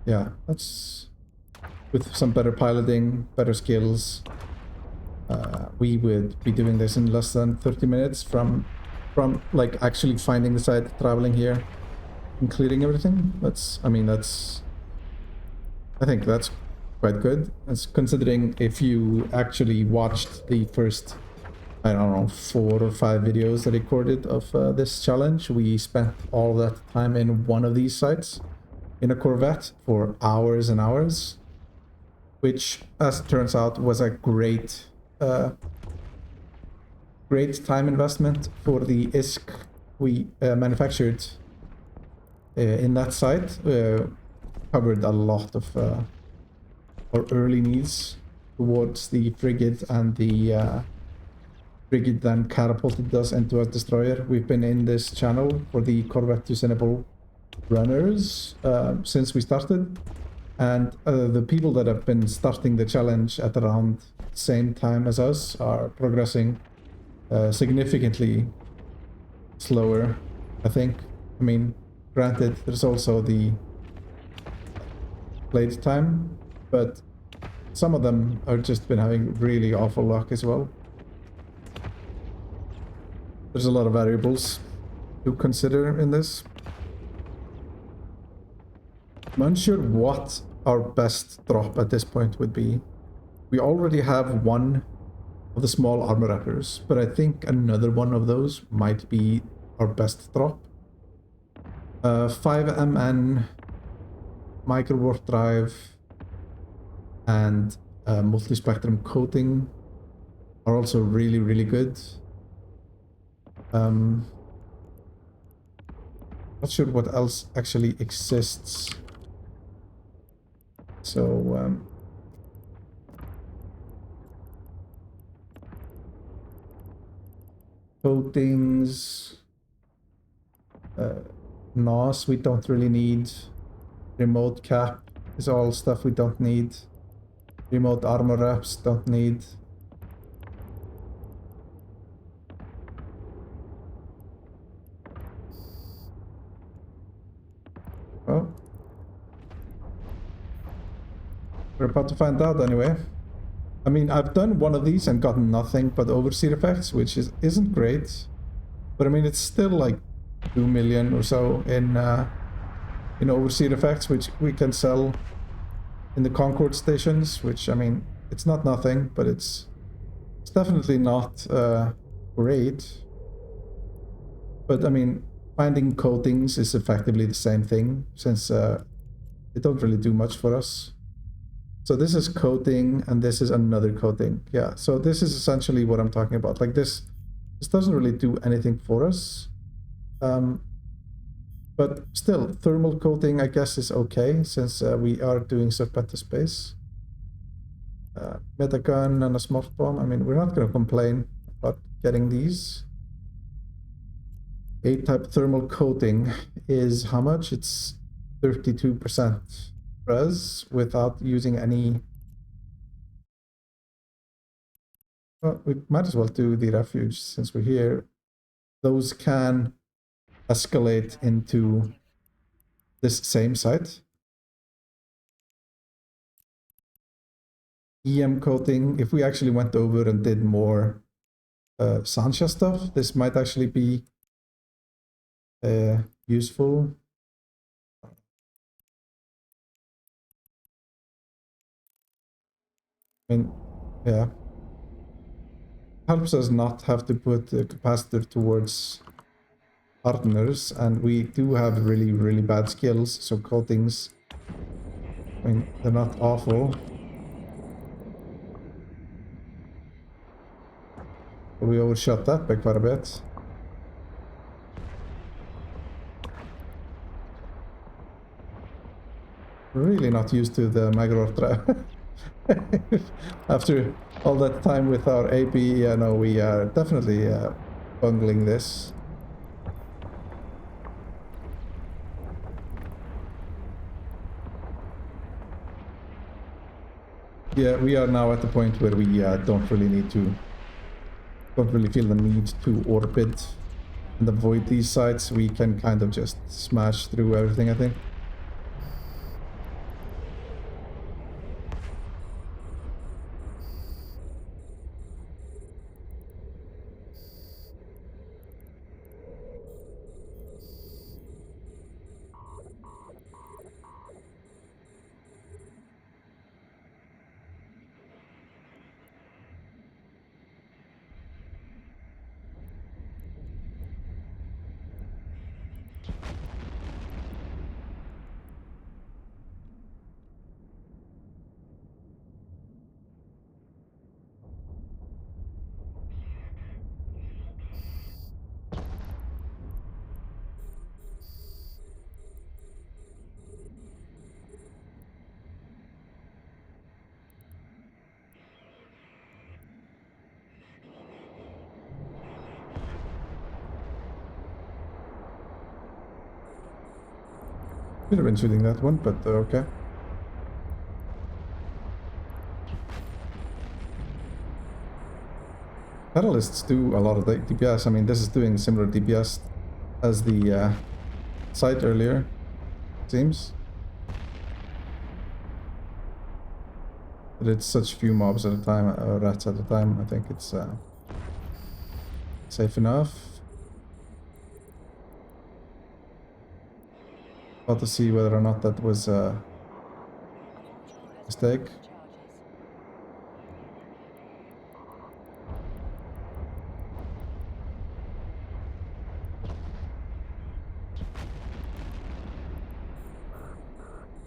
Yeah, that's with some better piloting, better skills. We would be doing this in less than 30 minutes from like actually finding the site, traveling here, and clearing everything. I think that's quite good. As considering if you actually watched the first, I don't know, 4 or 5 videos I recorded of this challenge, we spent all that time in one of these sites in a Corvette for hours and hours, which, as it turns out, was a great time investment for the ISK we manufactured in that site. Covered a lot of our early needs towards the frigate, and the frigate then catapulted us into a destroyer. We've been in this channel for the Corvette Tunable runners since we started, and the people that have been starting the challenge at around the same time as us are progressing significantly slower, I think. I mean, granted, there's also the blade time, but some of them have just been having really awful luck as well. There's a lot of variables to consider in this. I'm unsure what our best drop at this point would be. We already have one of the small armor wrappers, but I think another one of those might be our best drop. 5MN, micro warp drive, and multi-spectrum coating are also really good. Not sure what else actually exists. So coatings, NOS we don't really need. Remote cap is all stuff we don't need. Remote armor wraps don't need. Well, we're about to find out anyway. I mean, I've done one of these and gotten nothing but overseer effects, which isn't great. But I mean, it's still like 2 million or so in overseer effects, which we can sell in the Concord stations, which, I mean, it's not nothing, but it's definitely not great. But I mean, finding coatings is effectively the same thing, since they don't really do much for us. So this is coating, and this is another coating. Yeah, so this is essentially what I'm talking about. Like this doesn't really do anything for us. But still, thermal coating, I guess, is okay, since we are doing Serpent to space. Meta gun and a smart bomb. I mean, we're not going to complain about getting these. A-type thermal coating is how much? It's 32% res without using any... Well, we might as well do the refuge since we're here. Those can escalate into this same site. EM coating. If we actually went over and did more Sancha stuff, this might actually be useful. I mean, yeah. Helps us not have to put the capacitor towards partners, and we do have really, really bad skills, so coatings, I mean, they're not awful. But we overshot that by quite a bit. Really not used to the Magror drive. After all that time with our AP, yeah, no, we are definitely bungling this. Yeah, we are now at the point where we don't really feel the need to orbit and avoid these sites. We can kind of just smash through everything, I think. Should have been shooting that one, but okay. Catalysts do a lot of the DPS. I mean, this is doing similar DPS as the site earlier, it seems. But it's such few mobs at a time, rats at a time. I think it's safe enough. About to see whether or not that was a mistake.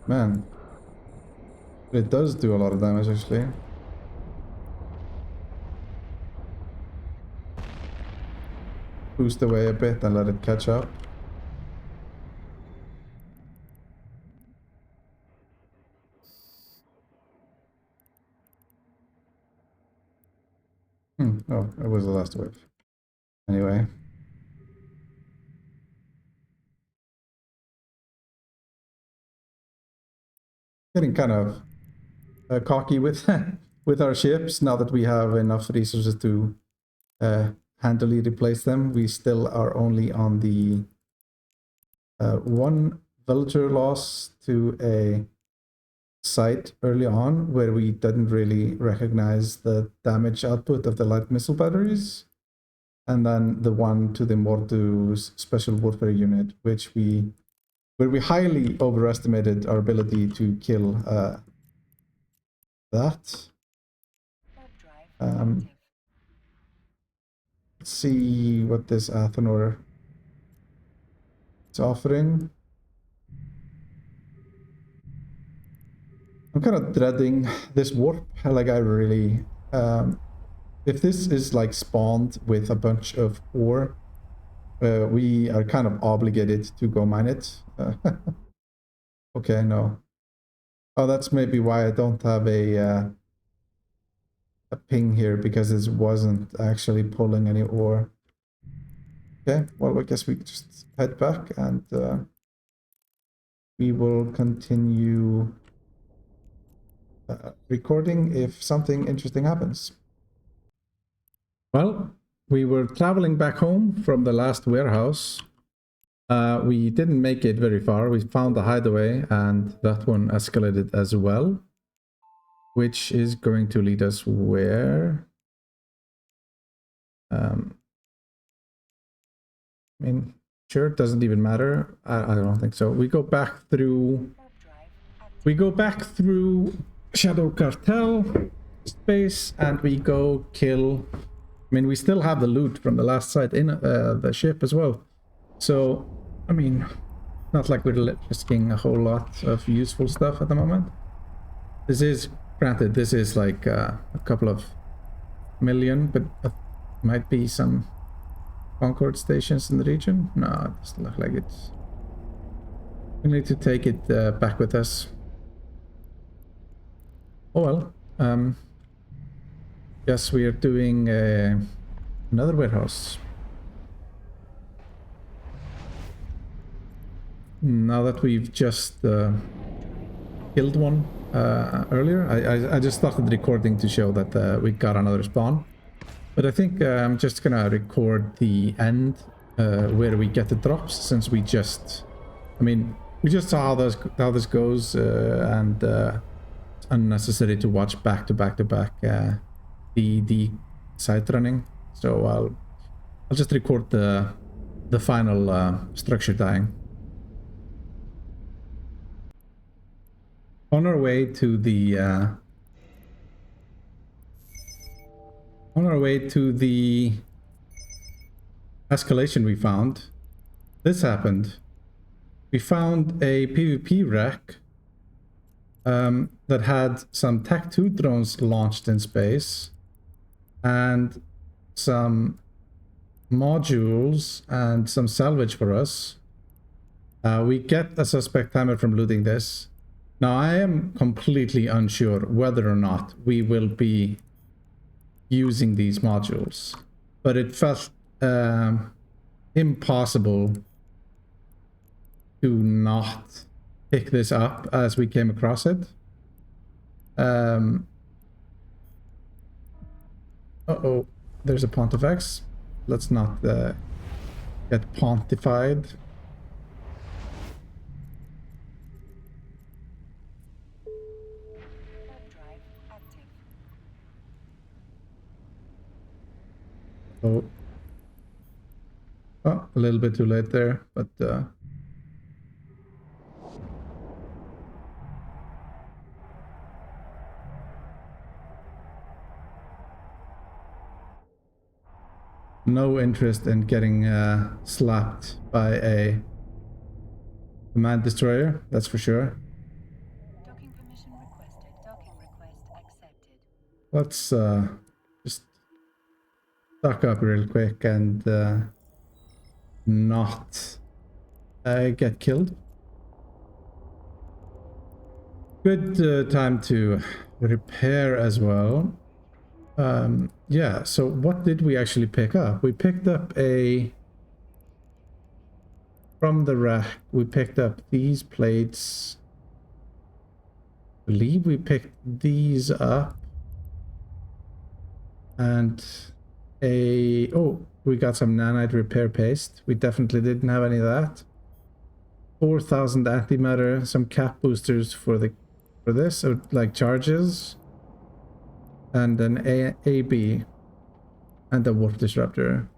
Man, it does do a lot of damage actually. Boost away a bit and let it catch up. Oh, it was the last wave. Anyway. Getting kind of cocky with with our ships now that we have enough resources to handily replace them. We still are only on the one villager loss to a site early on where we didn't really recognize the damage output of the light missile batteries, and then the one to the Mordu's special warfare unit, where we highly overestimated our ability to kill that. Let's see what this Athenor is offering. I'm kind of dreading this warp. Like, I really... if this is like spawned with a bunch of ore, we are kind of obligated to go mine it. Okay, no. Oh, that's maybe why I don't have a ping here, because it wasn't actually pulling any ore. Okay, well, I guess we just head back and we will continue recording if something interesting happens. Well, we were traveling back home from the last warehouse. We didn't make it very far. We found a hideaway, and that one escalated as well. which is going to lead us where? I mean, sure, it doesn't even matter. I don't think so. We go back through. We go back through Shadow Cartel space, and we go kill. I mean, we still have the loot from the last site in the ship as well. So, I mean, not like we're risking a whole lot of useful stuff at the moment. This is, granted, this is like a couple of million, but might be some Concord stations in the region. No, it doesn't look like it. We need to take it back with us. Oh well. Yes, we are doing another warehouse. Now that we've just killed one earlier, I just started recording to show that we got another spawn. But I think I'm just gonna record the end where we get the drops, since we just, I mean, we just saw how this goes, and it's unnecessary to watch back to back the site running. So I'll just record the final structure dying. On our way to the escalation we found, this happened. We found a PvP wreck that had some Tech 2 drones launched in space and some modules and some salvage for us. We get a suspect timer from looting this. Now, I am completely unsure whether or not we will be using these modules, but it felt impossible to not pick this up as we came across it. Uh-oh, there's a Pontifex. Let's not get pontified. Oh, a little bit too late there, but no interest in getting slapped by a command destroyer, that's for sure. Docking permission requested. Docking request accepted. Let's just stock up real quick and not get killed. Good time to repair as well. Yeah, so what did we actually pick up? We picked up from the rack, we picked up these plates. I believe we picked these up. And we got some nanite repair paste. We definitely didn't have any of that. 4,000 antimatter, some cap boosters for this, so like charges, and an AB, and a warp disruptor.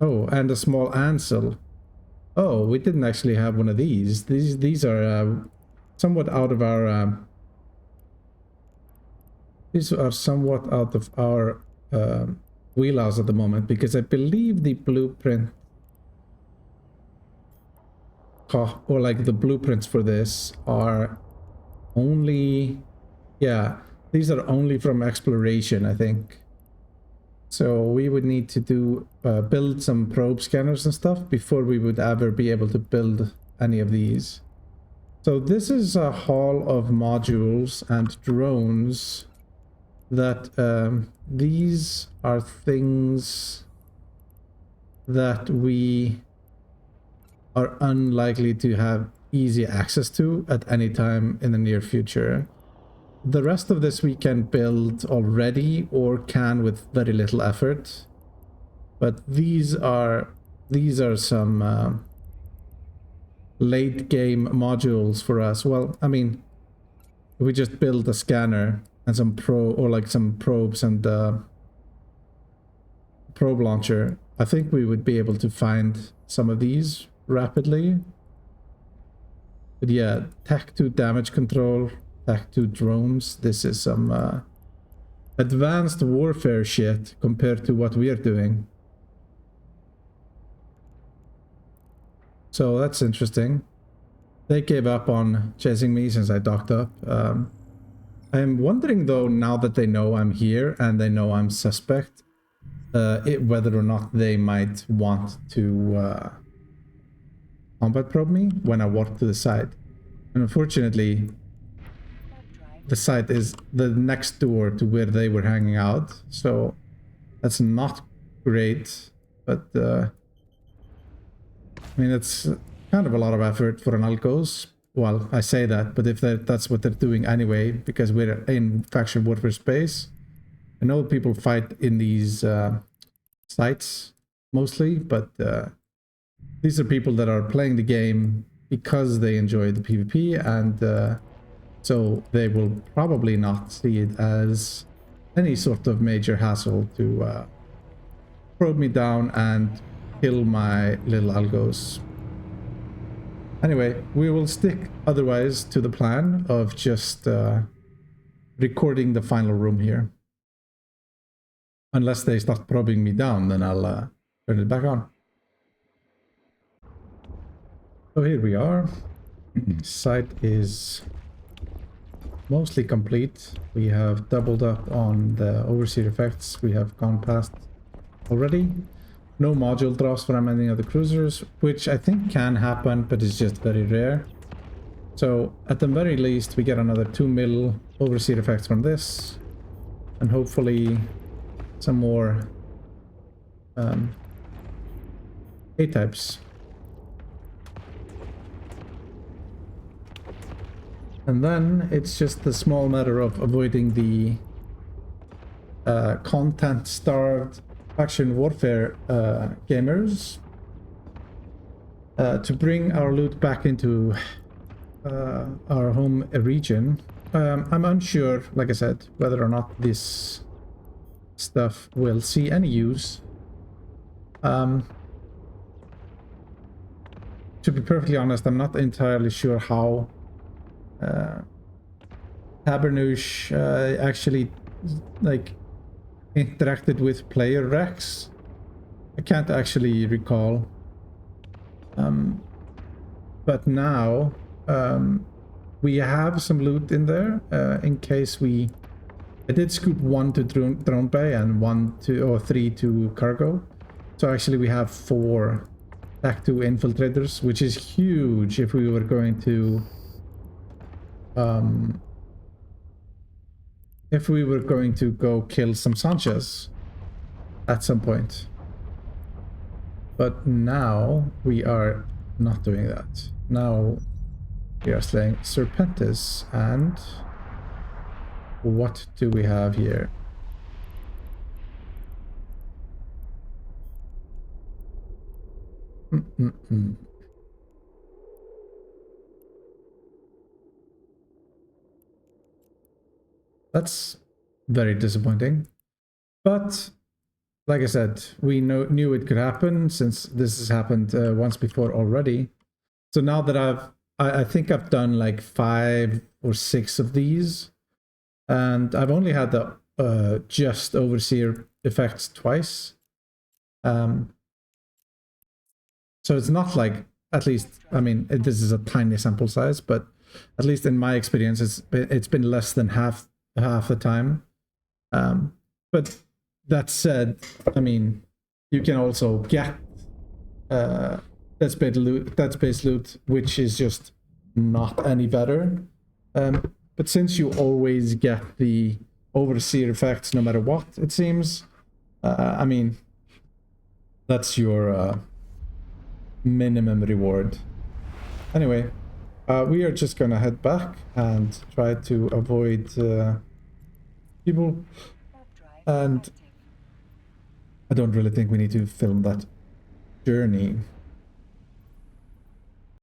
Oh, and a small ansel. Oh, we didn't actually have one of these. These are somewhat out of our. These are somewhat out of our wheelhouse at the moment, because I believe the blueprint, or like the blueprints for this are only, yeah, these are only from exploration, I think. So we would need to build some probe scanners and stuff before we would ever be able to build any of these. So this is a haul of modules and drones that these are things that we are unlikely to have easy access to at any time in the near future. The rest of this we can build already, or can with very little effort. But these are some late game modules for us. Well, I mean, if we just build a scanner and some some probes and probe launcher, I think we would be able to find some of these rapidly. But yeah, Tech 2 damage control, Tech 2 drones. This is some advanced warfare shit compared to what we are doing. So that's interesting. They gave up on chasing me since I docked up. I'm wondering though, now that they know I'm here and they know I'm suspect, whether or not they might want to combat probe me when I walk to the site. And unfortunately, the site is the next door to where they were hanging out, so that's not great. But I mean, it's kind of a lot of effort for an Alcos. Well, I say that, but if that's what they're doing anyway, because we're in faction warfare space. I know people fight in these sites mostly, but these are people that are playing the game because they enjoy the PvP, and so they will probably not see it as any sort of major hassle to probe me down and kill my little algos. Anyway, we will stick otherwise to the plan of just recording the final room here. Unless they start probing me down, then I'll turn it back on. So here we are. Site is mostly complete. We have doubled up on the overseer effects we have gone past already. No module drops from any of the cruisers, which I think can happen, but it's just very rare. So at the very least, we get another 2 mil overseer effects from this, and hopefully some more A-types. And then it's just a small matter of avoiding the content-starved faction warfare gamers to bring our loot back into our home region. I'm unsure, like I said, whether or not this stuff will see any use. To be perfectly honest, I'm not entirely sure how Tabernouche actually like interacted with player Rex. I can't actually recall. But now we have some loot in there in case we... I did scoop 1 to drone bay and 3 to cargo. So actually we have 4 Tech 2 infiltrators, which is huge if we were going to go kill some Sanchez at some point. But now we are not doing that. Now we are slaying Serpentis, and what do we have here? That's very disappointing. But like I said, we knew it could happen since this has happened once before already. So now that I think I've done like 5 or 6 of these, and I've only had the just overseer effects twice. So it's not like, at least, I mean, this is a tiny sample size, but at least in my experience, it's been less than half the time. But that said, I mean, you can also get that's base loot, which is just not any better. But since you always get the overseer effects no matter what, it seems, I mean, that's your minimum reward. Anyway, we are just gonna head back and try to avoid people, and I don't really think we need to film that journey.